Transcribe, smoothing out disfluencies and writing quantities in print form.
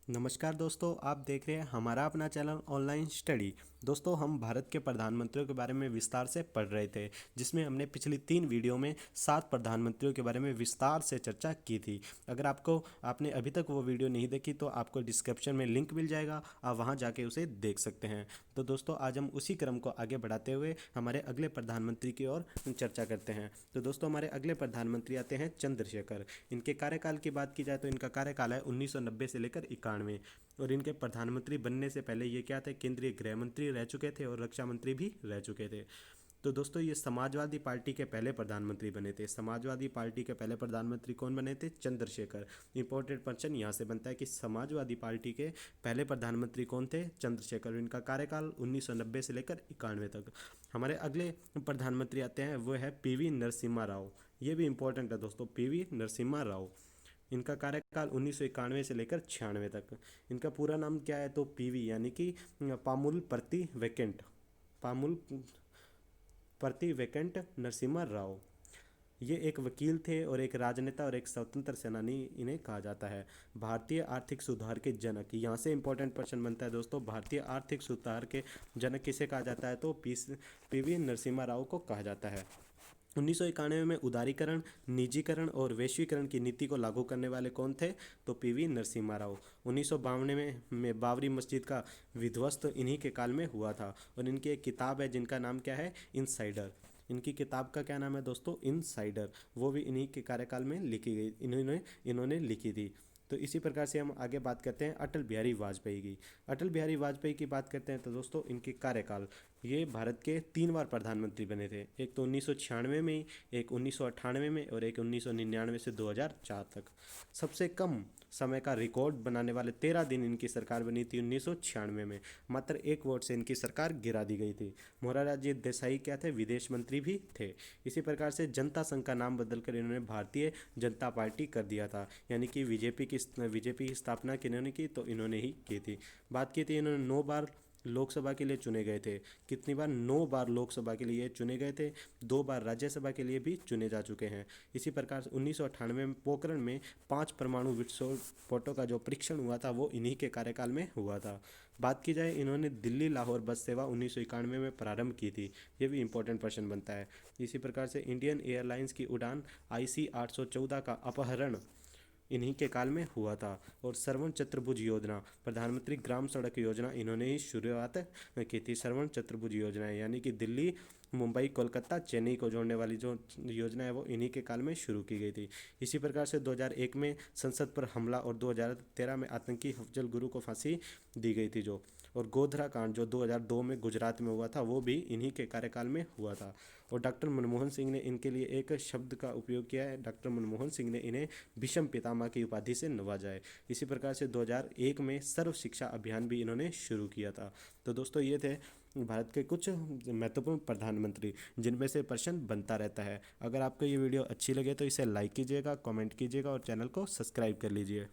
नमस्कार दोस्तों, आप देख रहे हैं हमारा अपना चैनल ऑनलाइन स्टडी। दोस्तों, हम भारत के प्रधानमंत्रियों के बारे में विस्तार से पढ़ रहे थे, जिसमें हमने पिछली 3 वीडियो में 7 प्रधानमंत्रियों के बारे में विस्तार से चर्चा की थी। अगर आपने अभी तक वो वीडियो नहीं देखी तो आपको डिस्क्रिप्शन में लिंक मिल जाएगा, आप वहाँ जाके उसे देख सकते हैं। तो दोस्तों, आज हम उसी क्रम को आगे बढ़ाते हुए हमारे अगले प्रधानमंत्री की ओर चर्चा करते हैं। तो दोस्तों, हमारे अगले प्रधानमंत्री आते हैं चंद्रशेखर। इनके कार्यकाल की बात की जाए तो इनका कार्यकाल है 1990 से लेकर 91। और इनके प्रधानमंत्री बनने से पहले ये क्या थे, केंद्रीय गृह मंत्री रह चुके थे और रक्षा मंत्री भी रह चुके थे। तो दोस्तों, ये समाजवादी पार्टी के पहले प्रधानमंत्री बने थे। समाजवादी पार्टी के पहले प्रधानमंत्री कौन बने थे? चंद्रशेखर। इंपॉर्टेंट क्वेश्चन यहाँ से बनता है कि समाजवादी पार्टी के पहले प्रधानमंत्री कौन थे? चंद्रशेखर। इनका कार्यकाल 1990 से लेकर 91 तक। हमारे अगले प्रधानमंत्री आते हैं, वो है पीवी नरसिम्हा राव। ये भी इंपॉर्टेंट है दोस्तों, पीवी नरसिम्हा राव। इनका कार्यकाल 1991 से लेकर 96 तक। इनका पूरा नाम क्या है? तो पीवी यानी कि पामुल प्रति वैकेंट, पामुल प्रति वैकेंट नरसिम्हा राव। ये एक वकील थे और एक राजनेता और एक स्वतंत्र सेनानी इन्हें कहा जाता है। भारतीय आर्थिक सुधार के जनक, यहाँ से इंपॉर्टेंट प्रश्न बनता है दोस्तों, भारतीय आर्थिक सुधार के जनक किसे कहा जाता है? तो पीवी नरसिम्हा राव को कहा जाता है। 1991 में उदारीकरण, निजीकरण और वैश्वीकरण की नीति को लागू करने वाले कौन थे? तो पीवी नरसिम्हा राव। 1952 में बाबरी मस्जिद का विध्वस्त इन्हीं के काल में हुआ था। और इनकी एक किताब है जिनका नाम क्या है? इनसाइडर। इनकी किताब का क्या नाम है दोस्तों? इनसाइडर। वो भी इन्हीं के कार्यकाल में लिखी गई, इन्होंने लिखी थी। तो इसी प्रकार से हम आगे बात करते हैं अटल बिहारी वाजपेयी की। अटल बिहारी वाजपेयी की बात करते हैं तो दोस्तों, इनके कार्यकाल, ये भारत के 3 बार प्रधानमंत्री बने थे। एक तो 1996 में, एक 1998 में और एक 1999 से 2004 तक। सबसे कम समय का रिकॉर्ड बनाने वाले 13 दिन इनकी सरकार बनी थी 1996 में। मात्र 1 वोट से इनकी सरकार गिरा दी गई थी। मोरारजी देसाई क्या थे? विदेश मंत्री भी थे। इसी प्रकार से जनता संघ का नाम बदलकर इन्होंने भारतीय जनता पार्टी कर दिया था, यानी कि बीजेपी की स्थापना किन्होंने की? तो इन्होंने ही की थी। बात की थी, इन्होंने 9 बार लोकसभा के लिए चुने गए थे। कितनी बार? 9 बार लोकसभा के लिए चुने गए थे। 2 बार राज्यसभा के लिए भी चुने जा चुके हैं। इसी प्रकार से 1998 में पोखरण में 5 परमाणु विस्फोटों का जो परीक्षण हुआ था वो इन्हीं के कार्यकाल में हुआ था। बात की जाए, इन्होंने दिल्ली लाहौर बस सेवा 1991 में प्रारंभ की थी। ये भी इंपॉर्टेंट प्रश्न बनता है। इसी प्रकार से इंडियन एयरलाइंस की उड़ान IC 814 का अपहरण इन्हीं के काल में हुआ था। और श्रवण चतुर्भुज योजना, प्रधानमंत्री ग्राम सड़क योजना, इन्होंने ही शुरुआत की थी। श्रवण चतुर्भुज योजना यानी कि दिल्ली, मुंबई, कोलकाता, चेन्नई को जोड़ने वाली जो योजना है वो इन्हीं के काल में शुरू की गई थी। इसी प्रकार से 2001 में संसद पर हमला और 2013 में आतंकी अफजल गुरु को फांसी दी गई थी जो। और गोधरा कांड जो 2002 में गुजरात में हुआ था वो भी इन्हीं के कार्यकाल में हुआ था। और डॉक्टर मनमोहन सिंह ने इनके लिए एक शब्द का उपयोग किया है। डॉक्टर मनमोहन सिंह ने इन्हें भीष्म पितामह की उपाधि से नवाजा है। इसी प्रकार से 2001 में सर्व शिक्षा अभियान भी इन्होंने शुरू किया था। तो दोस्तों, ये थे भारत के कुछ महत्वपूर्ण प्रधानमंत्री जिनमें से प्रश्न बनता रहता है। अगर आपको ये वीडियो अच्छी लगे तो इसे लाइक कीजिएगा, कमेंट कीजिएगा और चैनल को सब्सक्राइब कर लीजिए।